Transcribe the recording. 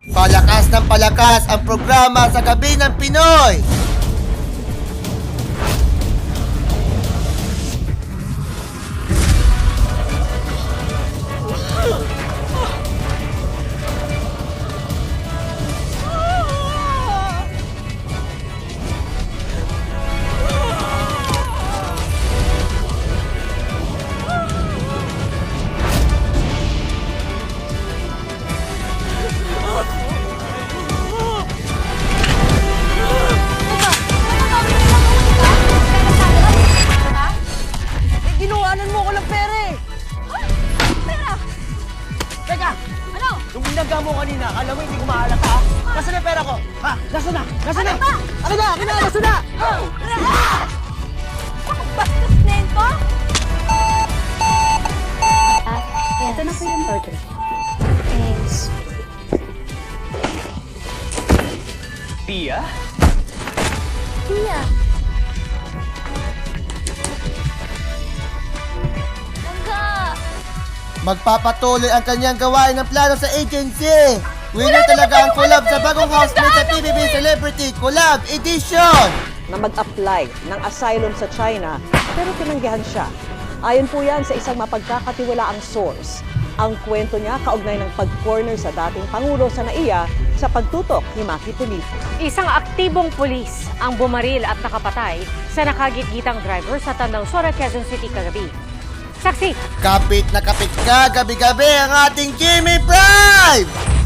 Palakas ng palakas ang programa sa Gabi ng Pinoy. Ginuwanan mo ko ng pera eh! Pera! Teka! Ano? Nung binaga mo kanina, alam mo hindi ko mahalata ha? Nasaan na pera ko? Ha? Nasaan na? Nasaan na? Ano ba? Akin na! Akin na! Nasaan na? Bastos na yun ko? Ito na po yung order. Thanks. Pia? Tia, Mangga! Magpapatuloy ang kanyang gawain ng plano sa agency. Winner talaga ang collab sa bagong housemate sa PBB Celebrity Collab Edition. Na mag-apply ng asylum sa China pero tinanggihan siya. Ayon po yan sa isang mapagkakatiwalaang source. Ang kwento niya kaugnay ng pag-corner sa dating Pangulo sa NAIA sa pagtutok ni Maki Pulido. Isang aktibong pulis ang bumaril at nakapatay sa nakagitgitang driver sa Tandang Sora, Quezon City kagabi. Saksi, Kapit na kapit ka gabi-gabi ang ating Jimmy Prime!